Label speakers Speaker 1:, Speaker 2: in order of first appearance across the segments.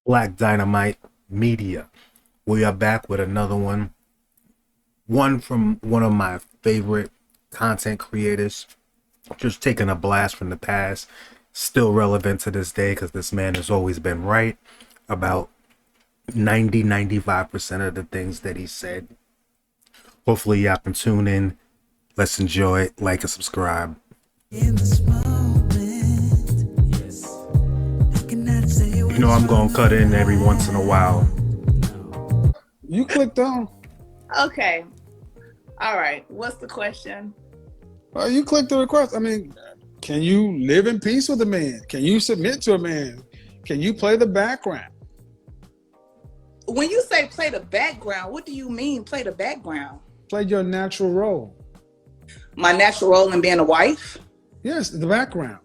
Speaker 1: Black Dynamite Media. We are back with another one. One from one of my favorite content creators, just taking a blast from the past, still relevant to this day because this man has always been right about 95% of the things that he said. Hopefully, y'all can tune in. Let's enjoy it. Like and subscribe. You know, I'm going to cut in every once in a while.
Speaker 2: You clicked on.
Speaker 3: Okay. All right. What's the question?
Speaker 2: You clicked the request. I mean, can you live in peace with a man? Can you submit to a man? Can you play the background?
Speaker 3: When you say play the background, what do you mean play the background?
Speaker 2: Play your natural role.
Speaker 3: My natural role in being a wife?
Speaker 2: Yes, the background.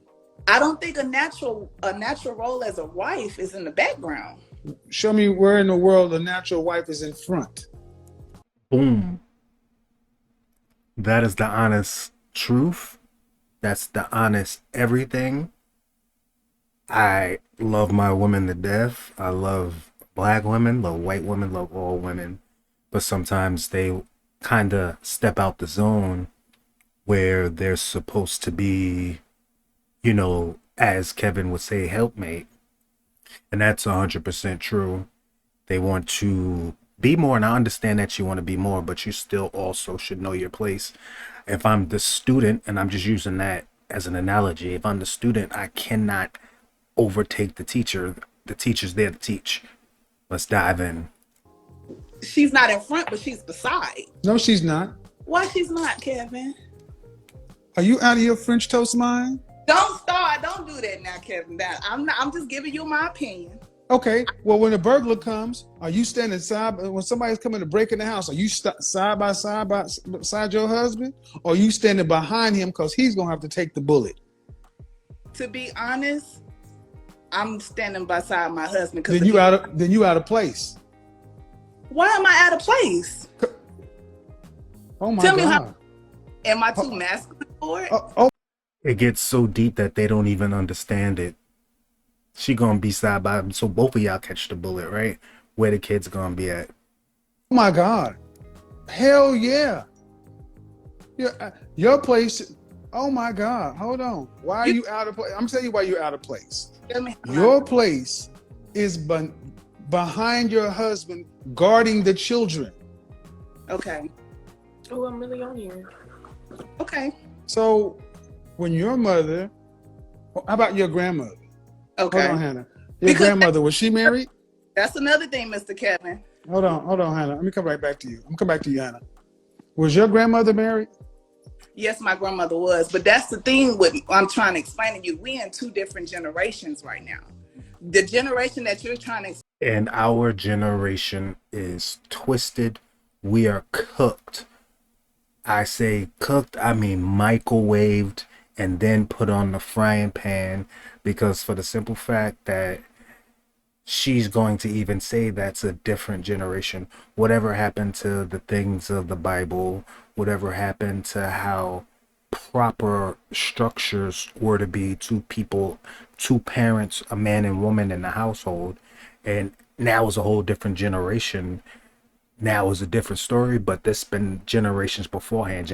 Speaker 3: I don't think a natural role as a wife is in the background.
Speaker 2: Show me where in the world a natural wife is in front.
Speaker 1: Boom. That is the honest truth. That's the honest everything. I love my women to death. I love black women, love white women, love all women. But sometimes they kind of step out the zone where they're supposed to be, you know, as Kevin would say, helpmate. And that's 100% true. They want to be more, and I understand that you want to be more, but you still also should know your place. If I'm the student, and I'm just using that as an analogy, if I'm the student, I cannot overtake the teacher. The teacher's there to teach. Let's dive in.
Speaker 3: She's not in front, but she's beside.
Speaker 2: No, she's not.
Speaker 3: Why she's not, Kevin?
Speaker 2: Are you out of your French toast mind?
Speaker 3: Don't start. Don't do that now, Kevin. I'm not. I'm just giving you my opinion.
Speaker 2: Okay. Well, when a burglar comes, are you standing side? When somebody's coming to break in the house, are you side by side beside your husband, or are you standing behind him because he's gonna have to take the bullet?
Speaker 3: To be honest, I'm standing beside my husband.
Speaker 2: Then you out of place.
Speaker 3: Why am I out of place?
Speaker 2: Oh my
Speaker 3: Tell
Speaker 2: God.
Speaker 3: me how. Am I too masculine for it?
Speaker 1: It gets so deep that they don't even understand it. She gonna be side by, so both of y'all catch the bullet, right? Where the kids gonna be at?
Speaker 2: Oh my God. Hell yeah. Your place. Oh my God. Hold on. Why are you out of place? I'm telling you why you're out of place. Your place is behind your husband, guarding the children.
Speaker 3: Okay.
Speaker 4: Oh, I'm really on here.
Speaker 3: Okay.
Speaker 2: So when your mother, how about your grandmother?
Speaker 3: Okay.
Speaker 2: Hold on, Hannah. Your grandmother, was she married?
Speaker 3: That's another thing, Mr. Kevin.
Speaker 2: Hold on, Hannah. Let me come right back to you. I'm come back to you, Hannah. Was your grandmother married?
Speaker 3: Yes, my grandmother was, but that's the thing with I'm trying to explain to you. We in two different generations right now. The generation that you're trying to
Speaker 1: And our generation is twisted. We are cooked. I say cooked, I mean microwaved and then put on the frying pan, because for the simple fact that she's going to even say that's a different generation. Whatever happened to the things of the Bible, whatever happened to how proper structures were to be, two people, two parents, a man and woman in the household, and now is a whole different generation. Now is a different story, but there's been generations beforehand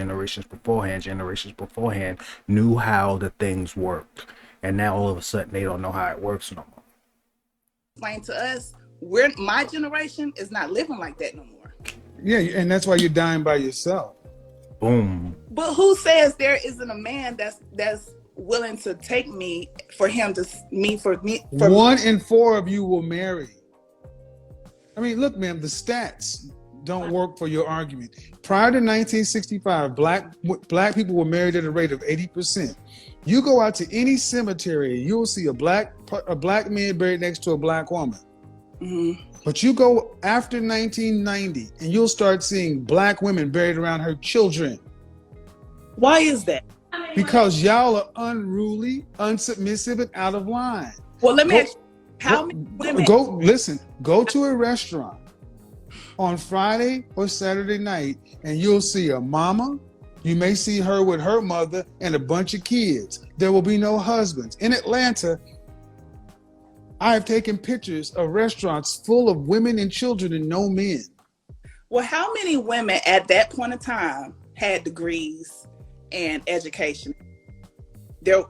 Speaker 1: knew how the things worked, and now all of a sudden they don't know how it works no more.
Speaker 3: explain to us, my generation is not living like that no more.
Speaker 2: Yeah, and that's why you're dying by yourself.
Speaker 1: Boom.
Speaker 3: But who says there isn't a man that's willing to take me for him to me for me? For
Speaker 2: 1 in 4 of you will marry. I mean, look, ma'am, the stats don't work for your argument. Prior to 1965, black people were married at a rate of 80%. You go out to any cemetery, you'll see a black man buried next to a black woman.
Speaker 3: Mm-hmm.
Speaker 2: But you go after 1990, and you'll start seeing black women buried around her children.
Speaker 3: Why is that?
Speaker 2: Because y'all are unruly, unsubmissive, and out of line.
Speaker 3: Well, let me ask you, how many women?
Speaker 2: Go to a restaurant on Friday or Saturday night, and you'll see a mama. You may see her with her mother and a bunch of kids. There will be no husbands. In Atlanta, I have taken pictures of restaurants full of women and children and no men.
Speaker 3: Well, how many women at that point in time had degrees and education? There,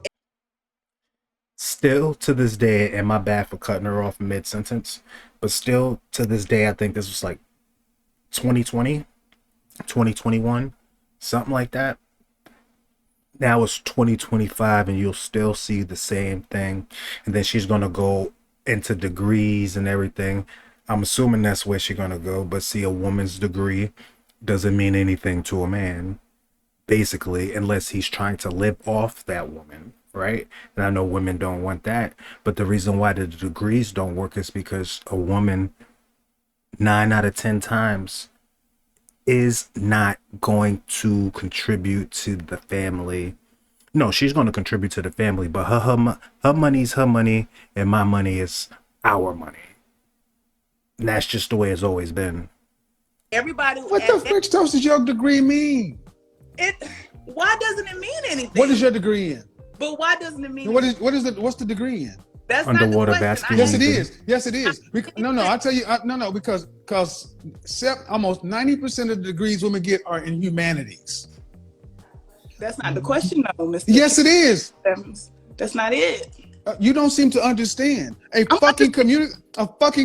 Speaker 1: Still to this day, and my bad for cutting her off mid sentence, but still to this day, I think this was like 2020, 2021, something like that. Now it's 2025, and you'll still see the same thing. And then she's going to go into degrees and everything. I'm assuming that's where she's going to go. But see, a woman's degree doesn't mean anything to a man, basically, unless he's trying to live off that woman, right? And I know women don't want that. But the reason why the degrees don't work is because a woman, 9 out of 10 times, is not going to contribute to the family. No, she's going to contribute to the family, but her money's her money, and my money is our money. And that's just the way it's always been.
Speaker 3: everybody.
Speaker 2: What the French toast does your degree mean?
Speaker 3: Why doesn't it mean anything?
Speaker 2: What is your degree in?
Speaker 3: But why doesn't it mean?
Speaker 2: What's the degree in?
Speaker 3: That's
Speaker 1: Underwater
Speaker 3: not the
Speaker 1: basket.
Speaker 2: Yes, it is. Yes, it is. No, I'll tell you. No, because almost 90% of the degrees women get are in humanities.
Speaker 3: That's not the question, though, Mr.
Speaker 2: Yes, it is.
Speaker 3: Evans. That's not it.
Speaker 2: You don't seem to understand. A fucking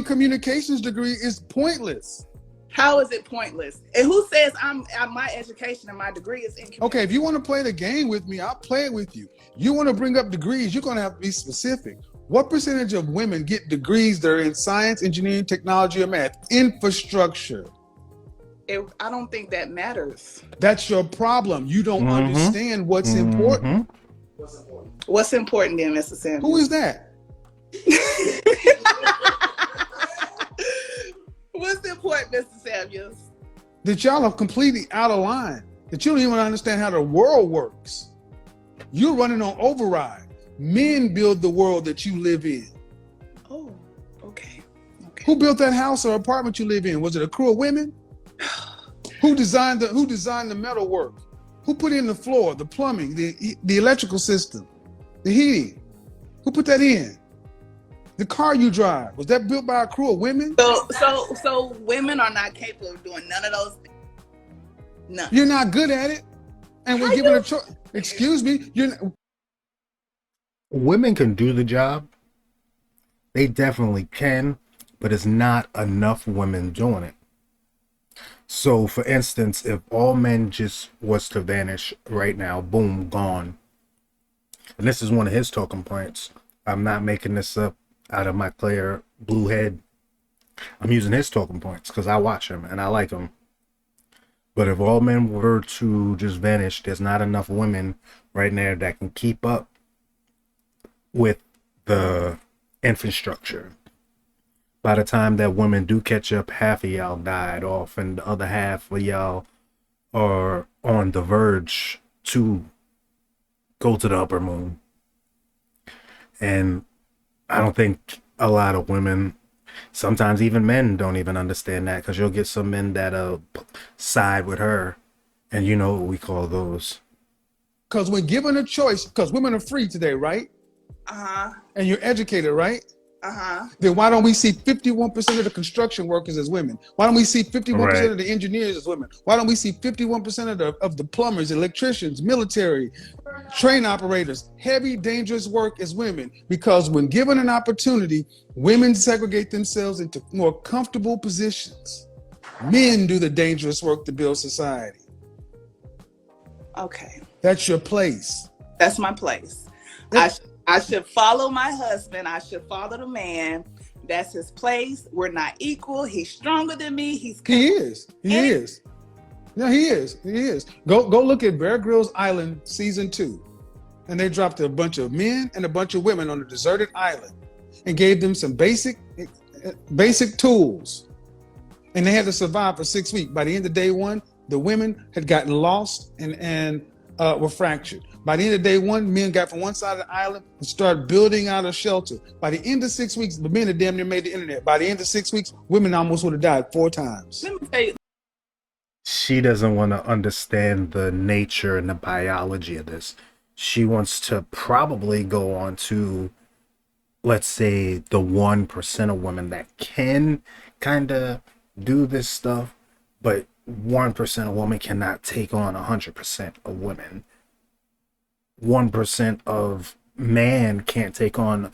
Speaker 2: communications degree is pointless.
Speaker 3: How is it pointless? And who says my education and my degree is in?
Speaker 2: Okay, if you want to play the game with me, I'll play it with you. You want to bring up degrees, you're going to have to be specific. What percentage of women get degrees that are in science, engineering, technology, or math? Infrastructure.
Speaker 3: I don't think that matters.
Speaker 2: That's your problem. You don't understand what's important.
Speaker 3: What's important then, Mr. Sanders?
Speaker 2: Who is that?
Speaker 3: What's important, Mr. Samuels?
Speaker 2: That y'all are completely out of line. That you don't even understand how the world works. You're running on override. Men build the world that you live in.
Speaker 3: Oh, okay.
Speaker 2: Who built that house or apartment you live in? Was it a crew of women? Who designed the metal work? Who put in the floor, the plumbing, the electrical system, the heating? Who put that in? The car you drive, was that built by a crew of women?
Speaker 3: So women are not capable of doing none of those things. None.
Speaker 2: You're not good at it. And we're given a choice. Excuse me.
Speaker 1: Women can do the job. They definitely can, but it's not enough women doing it. So, for instance, if all men just was to vanish right now, boom, gone. And this is one of his talking points. I'm not making this up out of my clear blue head. I'm using his talking points because I watch him and I like him. But if all men were to just vanish, there's not enough women right now that can keep up with the infrastructure. By the time that women do catch up, half of y'all died off and the other half of y'all are on the verge to go to the upper moon. And I don't think a lot of women, sometimes even men, don't even understand that, because you'll get some men that side with her, and you know what we call those.
Speaker 2: Because when given a choice, because women are free today, right? And you're educated, right? Then why don't we see 51% of the construction workers as women? Why don't we see 51% of the engineers as women? Why don't we see 51% of the plumbers, electricians, military, train operators, heavy, dangerous work as women? Because when given an opportunity, women segregate themselves into more comfortable positions. Men do the dangerous work to build society.
Speaker 3: Okay.
Speaker 2: That's your place.
Speaker 3: That's my place. I should follow my husband. I should follow the man. That's his place. We're not equal. He's stronger than me. He is.
Speaker 2: Yeah, he is. Go look at Bear Grylls Island season 2. And they dropped a bunch of men and a bunch of women on a deserted island and gave them some basic tools. And they had to survive for 6 weeks. By the end of day 1, the women had gotten lost and were fractured. By the end of day 1, men got from one side of the island and started building out a shelter. By the end of 6 weeks, the men had damn near made the internet. By the end of 6 weeks, women almost would have died 4 times.
Speaker 3: Let me tell you.
Speaker 1: She doesn't want to understand the nature and the biology of this. She wants to probably go on to let's say the 1% of women that can kind of do this stuff, but 1% of women cannot take on 100% of women. 1% of man can't take on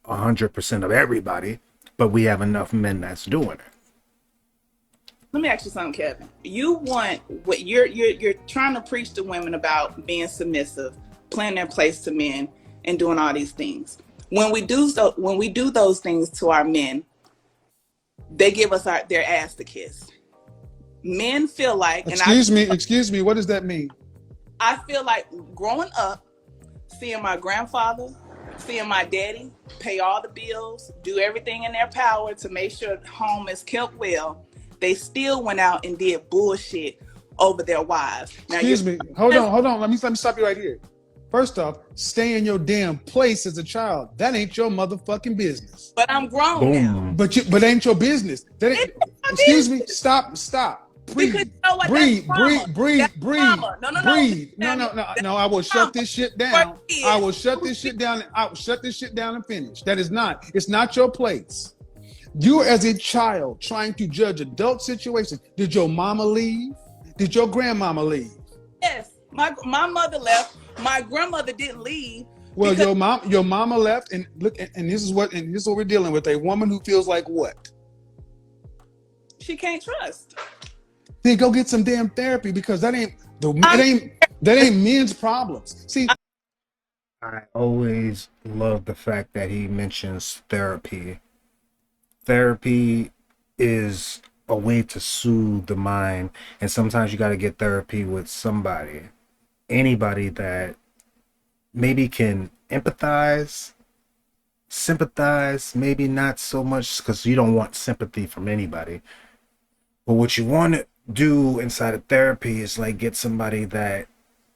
Speaker 1: 100% of everybody, but we have enough men that's doing it.
Speaker 3: Let me ask you something, Kevin. You want what you're trying to preach to women about being submissive, playing their place to men, and doing all these things. When we do those things to our men, they give us their ass to kiss. Men feel like,
Speaker 2: excuse me, what does that mean?
Speaker 3: I feel like growing up, seeing my grandfather, seeing my daddy pay all the bills, do everything in their power to make sure home is kept well, they still went out and did bullshit over their wives. Now,
Speaker 2: excuse me, hold on. Let me stop you right here. First off, stay in your damn place as a child. That ain't your motherfucking business.
Speaker 3: But I'm grown now.
Speaker 2: But ain't your business. That ain't. Excuse me. Stop. Breathe.
Speaker 3: Because you know what?
Speaker 2: Breathe. No. I will shut this shit down. I will shut this shit down and finish. That is not. It's not your place. You as a child trying to judge adult situations. Did your mama leave? Did your grandmama leave?
Speaker 3: Yes. My mother left. My grandmother didn't leave.
Speaker 2: Well, your mama left, and look, and this is what we're dealing with: a woman who feels like what?
Speaker 3: She can't trust.
Speaker 2: Then go get some damn therapy, because that ain't men's problems. See,
Speaker 1: I always love the fact that he mentions therapy. Therapy is a way to soothe the mind, and sometimes you got to get therapy with anybody that maybe can empathize, sympathize, maybe not so much, because you don't want sympathy from anybody. But what you want to do inside of therapy is like get somebody that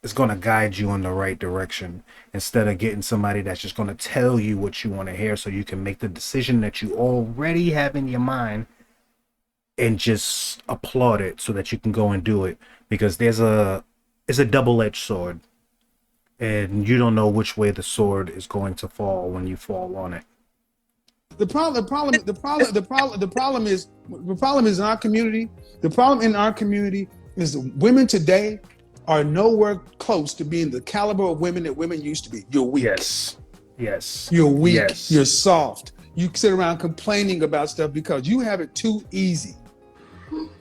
Speaker 1: is going to guide you in the right direction, instead of getting somebody that's just going to tell you what you want to hear so you can make the decision that you already have in your mind and just applaud it so that you can go and do it. Because it's a double-edged sword, and you don't know which way the sword is going to fall when you fall on it.
Speaker 2: The problem is in our community. The problem in our community is women today are nowhere close to being the caliber of women that women used to be. You're weak.
Speaker 1: Yes.
Speaker 2: You're weak.
Speaker 1: Yes.
Speaker 2: You're soft. You sit around complaining about stuff because you have it too easy.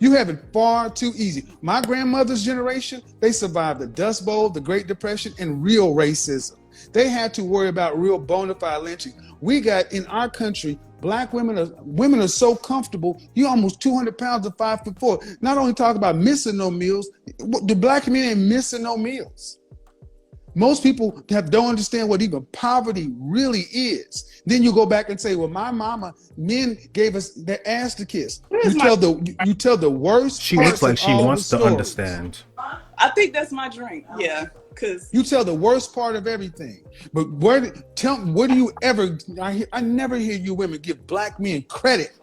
Speaker 2: You have it far too easy. My grandmother's generation, they survived the Dust Bowl, the Great Depression, and real racism. They had to worry about real bona fide lynching. We got in our country, black women are so comfortable. You almost 200 pounds of 5'4". Not only talk about missing no meals, the black community ain't missing no meals. Most people don't understand what even poverty really is. Then you go back and say, well, my mama, men gave us their ass to kiss. You tell the worst.
Speaker 1: She looks like she wants to understand.
Speaker 3: I think that's my drink. Yeah, because
Speaker 2: you tell the worst part of everything. But where do you ever? I never hear you women give black men credit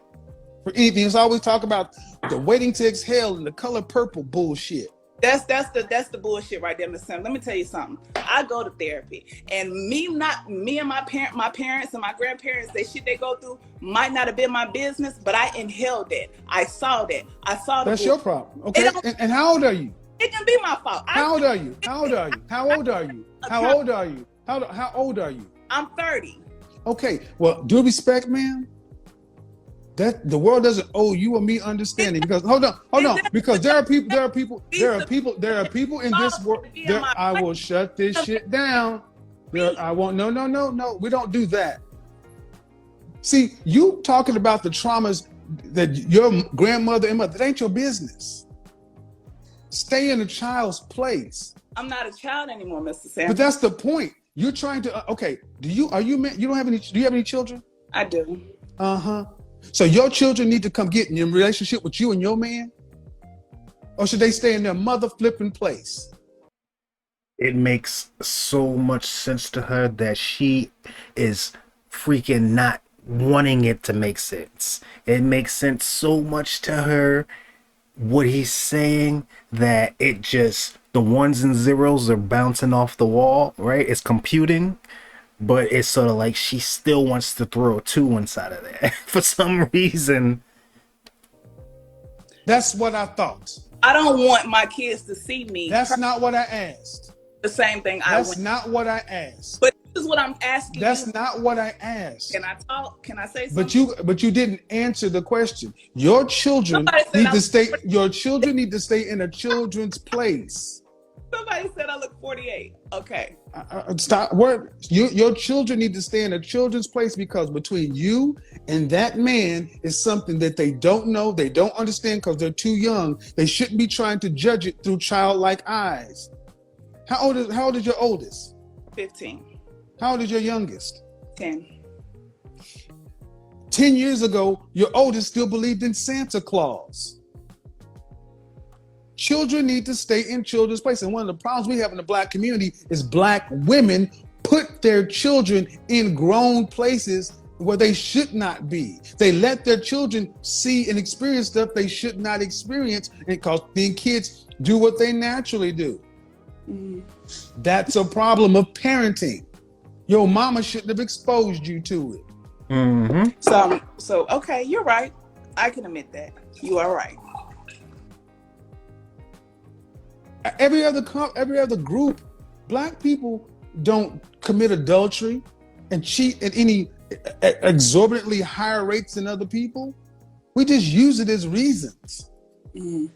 Speaker 2: for anything. It's always talk about the waiting to exhale and the color purple bullshit.
Speaker 3: That's the bullshit right there, Miss Sam. Let me tell you something. I go to therapy, and me and my parents and my grandparents, they go through might not have been my business, but I inhaled it. I saw that.
Speaker 2: That's your problem. Okay. And how old are you?
Speaker 3: It can be my fault.
Speaker 2: How old are you? How old are you?
Speaker 3: I'm 30.
Speaker 2: Okay. Well, due respect, ma'am. That the world doesn't owe you or me understanding, because hold on, because there are people in this world. I will shut this shit down. I won't. No. We don't do that. See, you talking about the traumas that your grandmother and mother, that ain't your business. Stay in a child's place.
Speaker 3: I'm not a child anymore, Mr. Sam.
Speaker 2: But that's the point. You're trying to. Okay. Do you have any children?
Speaker 3: I do.
Speaker 2: So your children need to come get in relationship with you and your man? Or should they stay in their mother flipping place?
Speaker 1: It makes so much sense to her that she is freaking not wanting it to make sense. It makes sense so much to her, what he's saying, that the ones and zeros are bouncing off the wall, right? It's computing. but it's sort of like she still wants to throw a 2 inside of there for some reason.
Speaker 2: That's what I thought.
Speaker 3: I don't want my kids to see me.
Speaker 2: That's not what I asked.
Speaker 3: The same thing I
Speaker 2: That's
Speaker 3: want.
Speaker 2: not what I asked.
Speaker 3: But this is what I'm asking
Speaker 2: That's
Speaker 3: you.
Speaker 2: not what I asked.
Speaker 3: Can I talk? Can I say something?
Speaker 2: But you didn't answer the question. Your children
Speaker 3: Somebody said
Speaker 2: need
Speaker 3: I
Speaker 2: to
Speaker 3: look
Speaker 2: stay. Your children need to stay in a children's place.
Speaker 3: Somebody said I look 48. Okay.
Speaker 2: Stop. Word. Your children need to stay in a children's place because between you and that man is something that they don't know, they don't understand because they're too young. They shouldn't be trying to judge it through childlike eyes. How old is your oldest?
Speaker 3: 15.
Speaker 2: How old is your youngest?
Speaker 3: 10.
Speaker 2: 10 years ago, your oldest still believed in Santa Claus. Children need to stay in children's place. And one of the problems we have in the Black community is Black women put their children in grown places where they should not be. They let their children see and experience stuff they should not experience because then kids do what they naturally do.
Speaker 3: Mm-hmm.
Speaker 2: That's a problem of parenting. Your mama shouldn't have exposed you to it.
Speaker 1: Mm-hmm.
Speaker 3: So okay, you're right. I can admit that. You are right.
Speaker 2: Every other group, Black people don't commit adultery and cheat at any exorbitantly higher rates than other people. We just use it as reasons.
Speaker 3: Mm-hmm.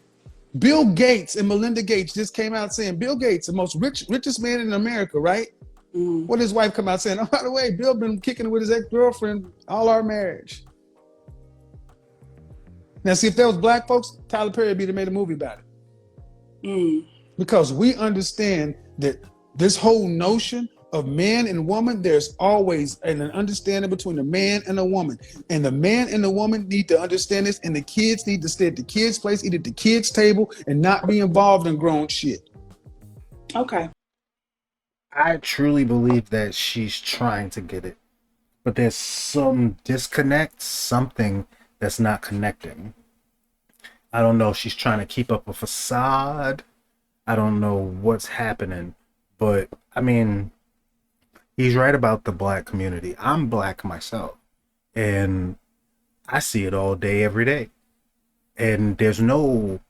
Speaker 2: Bill Gates and Melinda Gates just came out saying, Bill Gates, the most richest man in America, right?
Speaker 3: Mm-hmm.
Speaker 2: What did his wife come out saying? Oh, by the way, Bill been kicking it with his ex-girlfriend all our marriage. Now, see, if there was Black folks, Tyler Perry would be made a movie about it.
Speaker 3: Mm-hmm.
Speaker 2: Because we understand that this whole notion of man and woman, there's always an understanding between a man and a woman. And the man and the woman need to understand this, and the kids need to stay at the kids' place, eat at the kids' table, and not be involved in grown shit.
Speaker 3: Okay.
Speaker 1: I truly believe that she's trying to get it, but there's some disconnect, something that's not connecting. I don't know if she's trying to keep up a facade. I don't know what's happening, but I mean, he's right about the Black community. I'm Black myself, and I see it all day, every day. And there's no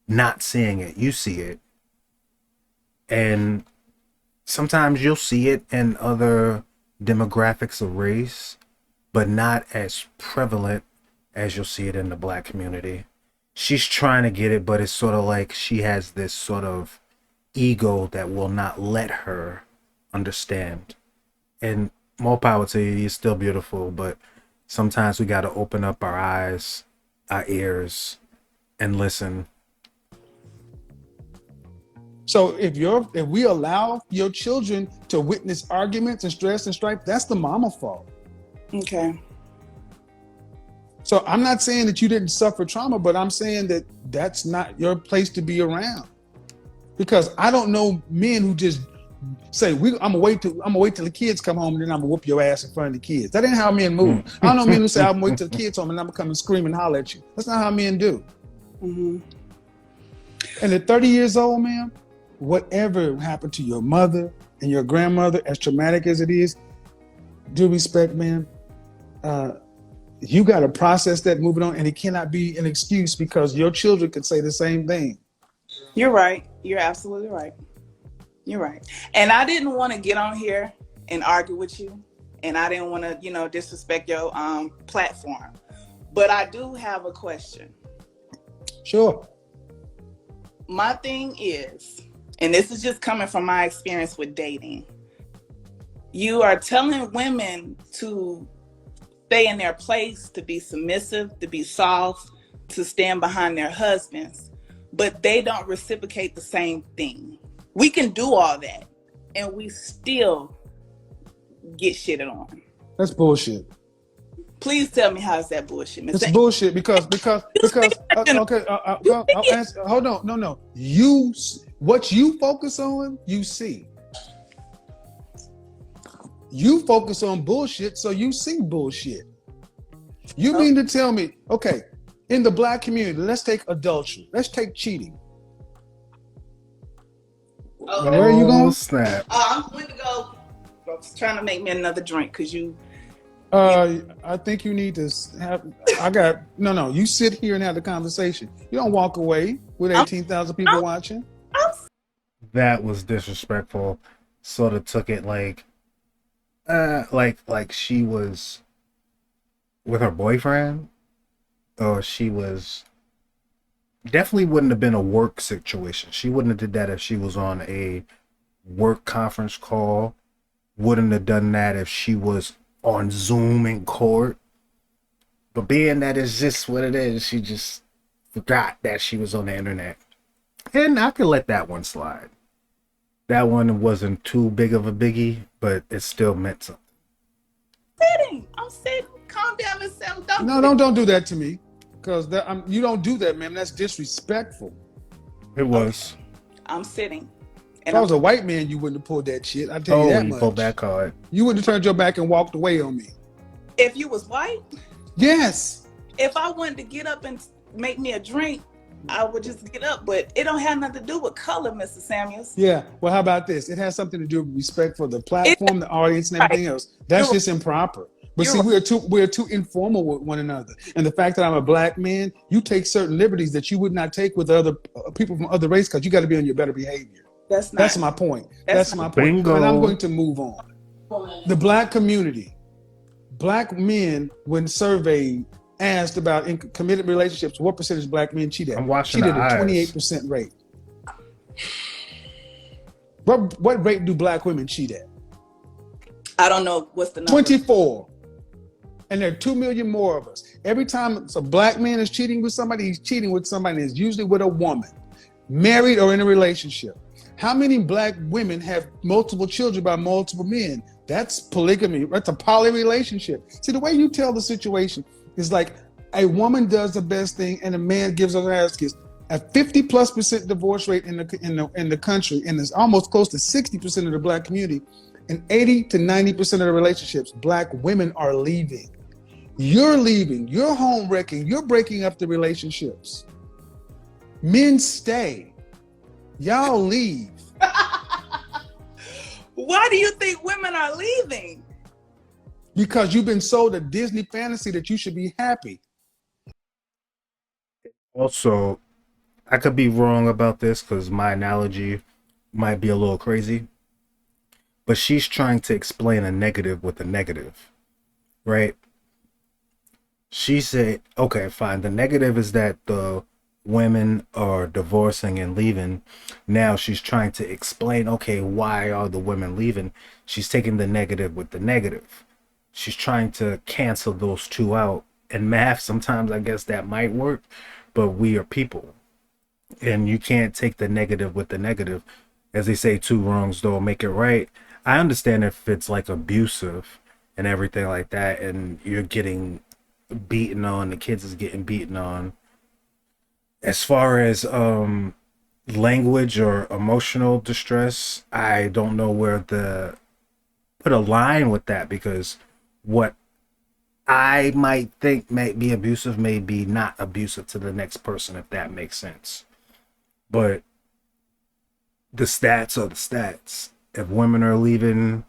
Speaker 1: not seeing it. You see it. And sometimes you'll see it in other demographics of race, but not as prevalent as you'll see it in the Black community. She's trying to get it, but it's sort of like she has this sort of ego that will not let her understand. And more power to you, you're still beautiful, but sometimes we got to open up our eyes, our ears, and listen.
Speaker 2: So if we allow your children to witness arguments and stress and strife, that's the mama fault.
Speaker 3: Okay.
Speaker 2: So I'm not saying that you didn't suffer trauma, but I'm saying that that's not your place to be around. Because I don't know men who just say, I'm gonna wait till the kids come home and then I'm gonna whoop your ass in front of the kids. That ain't how men move. I don't know men who say, I'm gonna wait till the kids home and I'm gonna come and scream and holler at you. That's not how men do.
Speaker 3: Mm-hmm.
Speaker 2: And at 30 years old, man, whatever happened to your mother and your grandmother, as traumatic as it is, due respect, man, you got to process that, moving on, and it cannot be an excuse because your children could say the same thing.
Speaker 3: You're right. You're absolutely right. You're right. And I didn't want to get on here and argue with you, and I didn't want to, disrespect your platform. But I do have a question.
Speaker 2: Sure.
Speaker 3: My thing is, and this is just coming from my experience with dating, you are telling women to stay in their place, to be submissive, to be soft, to stand behind their husbands, but they don't reciprocate the same thing. We can do all that, and we still get shitted on.
Speaker 2: That's bullshit.
Speaker 3: Please tell me how is that bullshit, Miss?
Speaker 2: It's bullshit because okay. I'll answer, hold on, no. What you focus on, you see. You focus on bullshit, so you see bullshit. You mean to tell me, okay, in the Black community, let's take adultery, let's take cheating.
Speaker 3: Okay.
Speaker 2: Where are you going?
Speaker 1: Snap.
Speaker 3: I'm going to go trying to make me another drink because you.
Speaker 2: I think you need to have. No. You sit here and have the conversation. You don't walk away with 18,000 people watching.
Speaker 1: That was disrespectful. Sort of took it like she was with her boyfriend, or she was definitely wouldn't have been a work situation. She wouldn't have did that if she was on a work conference call. Wouldn't have done that if she was on Zoom in court. But being that it's just what it is, she just forgot that she was on the internet. And I could let that one slide. That one wasn't too big of a biggie, but it still meant something.
Speaker 3: I'm sitting. Calm down and settle down.
Speaker 2: No, don't do that to me, because you don't do that, man. That's disrespectful.
Speaker 1: It was.
Speaker 3: I'm sitting.
Speaker 2: If I was a white man, you wouldn't have pulled that shit. I tell you that much.
Speaker 1: Pulled that card.
Speaker 2: You wouldn't have turned your back and walked away on me.
Speaker 3: If you was white,
Speaker 2: yes.
Speaker 3: If I wanted to get up and make me a drink, I would just get up. But it don't have nothing to do with color, Mr. Samuels.
Speaker 2: Yeah. Well, how about this? It has something to do with respect for the platform, the audience, and everything else. That's just improper. But see, we're too informal with one another. And the fact that I'm a black man, you take certain liberties that you would not take with other people from other races, because you got to be on your better behavior. That's my point. That's my point.
Speaker 1: Bingo.
Speaker 2: And I'm going to move on. The black community, black men, when surveyed, asked about in committed relationships, what percentage of black men cheat at?
Speaker 1: I'm watching
Speaker 2: cheated
Speaker 1: the
Speaker 2: at
Speaker 1: eyes.
Speaker 2: 28% rate. What rate do black women cheat at?
Speaker 3: I don't know what's the number.
Speaker 2: 24. And there are 2 million more of us. Every time a black man is cheating with somebody, he's cheating with somebody, and it's usually with a woman, married or in a relationship. How many black women have multiple children by multiple men? That's polygamy. That's a poly relationship. See, the way you tell the situation is like a woman does the best thing and a man gives her ass kiss. A 50+% divorce rate in the country, and it's almost close to 60% of the black community, and 80 to 90% of the relationships, black women are leaving. You're leaving. You're home wrecking. You're breaking up the relationships. Men stay. Y'all leave.
Speaker 3: Why do you think women are leaving?
Speaker 2: Because you've been sold a Disney fantasy that you should be happy.
Speaker 1: Also, I could be wrong about this because my analogy might be a little crazy, but she's trying to explain a negative with a negative, right? She said, okay, fine. The negative is that the women are divorcing and leaving. Now she's trying to explain, okay, why are the women leaving? She's taking the negative with the negative. She's trying to cancel those two out. In math, sometimes I guess that might work, but we are people. And you can't take the negative with the negative. As they say, two wrongs don't make it right. I understand if it's like abusive and everything like that, and you're getting beaten on, the kids is getting beaten on. As far as language or emotional distress, I don't know where to put a line with that, because what I might think might be abusive may be not abusive to the next person, if that makes sense. But the stats are the stats. If women are leaving,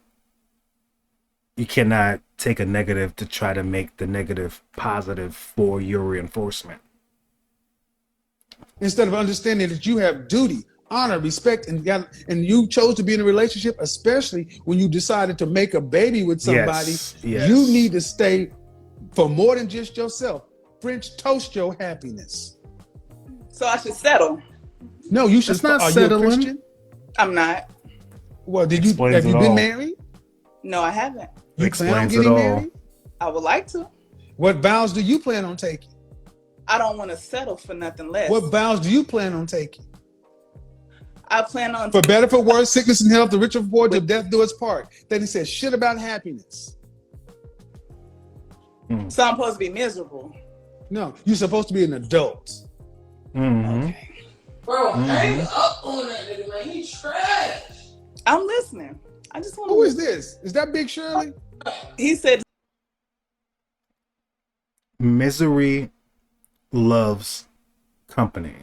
Speaker 1: you cannot take a negative to try to make the negative positive for your reinforcement.
Speaker 2: Instead of understanding that you have duty, honor, respect, and you chose to be in a relationship, especially when you decided to make a baby with somebody,
Speaker 1: Yes.
Speaker 2: you need to stay for more than just yourself. French toast your happiness.
Speaker 3: So I should settle.
Speaker 2: No, you should.
Speaker 1: It's not
Speaker 2: are
Speaker 1: settling.
Speaker 2: you a Christian?
Speaker 3: I'm not.
Speaker 2: Well, have
Speaker 5: Explains
Speaker 2: you
Speaker 5: it
Speaker 2: been
Speaker 5: all.
Speaker 2: married?
Speaker 3: No, I haven't.
Speaker 2: You plan on
Speaker 1: Explains it
Speaker 2: getting
Speaker 1: all.
Speaker 2: married?
Speaker 3: I would like to.
Speaker 2: What vows do you plan on taking?
Speaker 3: I don't want to settle for nothing less.
Speaker 2: What vows do you plan on taking?
Speaker 3: I plan on
Speaker 2: For better, for worse, sickness and health, the rich and poor, till death do us part. Then he says shit about happiness.
Speaker 3: So I'm supposed to be miserable.
Speaker 2: No, you're supposed to be an adult.
Speaker 1: Mm-hmm.
Speaker 3: Okay.
Speaker 4: Bro, hang up on that nigga, man. He trash.
Speaker 3: I'm listening. I just want
Speaker 2: Who
Speaker 3: to.
Speaker 2: is this? Is that Big Shirley?
Speaker 3: He said,
Speaker 1: Misery loves company.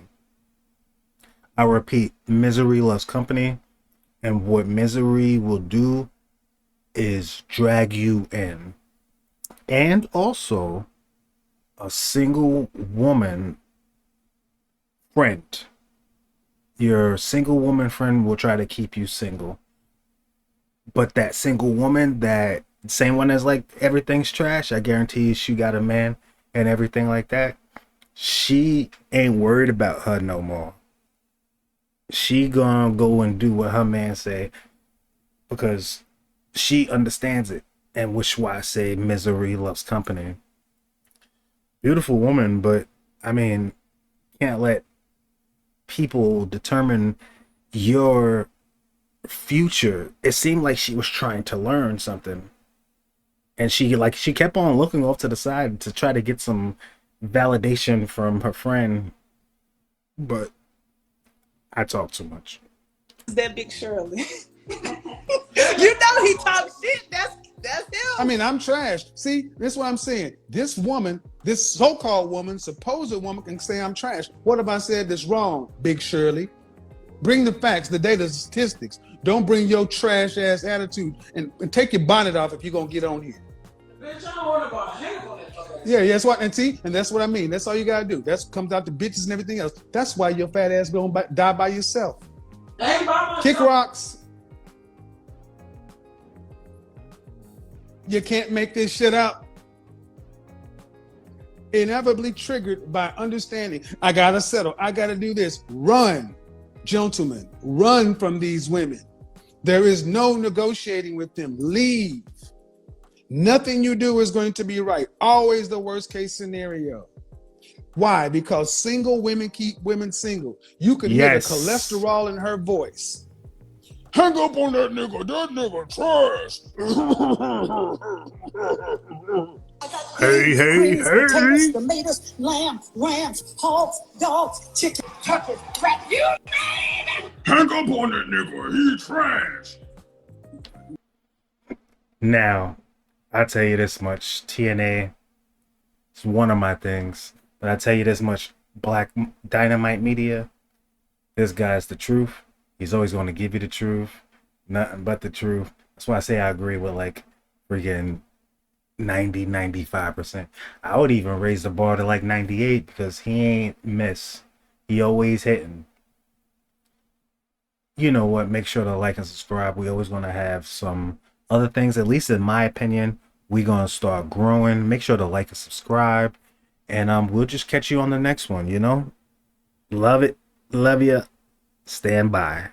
Speaker 1: I repeat, misery loves company. And what misery will do is drag you in. And also, a single woman friend. Your single woman friend will try to keep you single. But that single woman, that same one that's like everything's trash, I guarantee you she got a man and everything like that. She ain't worried about her no more. She gonna go and do what her man say because she understands it. And which why I say misery loves company. Beautiful woman, but I mean, can't let people determine your future. It seemed like she was trying to learn something, and she kept on looking off to the side to try to get some validation from her friend. But I talk too much.
Speaker 3: That Big Shirley. You know he talks shit. That's him.
Speaker 2: I mean, I'm trash. See, this is what I'm saying. This woman, this so-called woman, supposed woman, can say I'm trash. What if I said this wrong, Big Shirley? Bring the facts, the data, the statistics. Don't bring your trash ass attitude and take your bonnet off if you're gonna get on here.
Speaker 4: Bitch, I don't want to hang up on that fucking ass.
Speaker 2: Yeah, that's what, and see, and that's what I mean. That's all you gotta do. That's comes out to bitches and everything else. That's why your fat ass gonna die by yourself.
Speaker 4: I ain't by myself.
Speaker 2: Kick rocks. You can't make this shit up. Inevitably triggered by understanding. I gotta settle. I gotta do this. Run, gentlemen. Run from these women. There is no negotiating with them. Leave. Nothing you do is going to be right. Always the worst case scenario. Why? Because single women keep women single. You can hear the
Speaker 1: Yes.
Speaker 2: cholesterol in her voice. Hang up on that nigga trash.
Speaker 1: Hey, hey, hey.
Speaker 5: Tomatoes, lamb, rams, hogs, dogs, chicken, turkey, rat, you name it.
Speaker 2: Hang up on that nigga. He trash.
Speaker 1: Now, I'll tell you this much. TNA is one of my things. But I tell you this much. Black Dynamite Media, this guy's the truth. He's always going to give you the truth. Nothing but the truth. That's why I say I agree with like freaking 95%. I would even raise the bar to like 98 because he ain't miss. He always hitting. You know what? Make sure to like and subscribe. We always going to have some other things, at least in my opinion. We're going to start growing. Make sure to like and subscribe. And we'll just catch you on the next one, you know? Love it. Love ya. Stand by.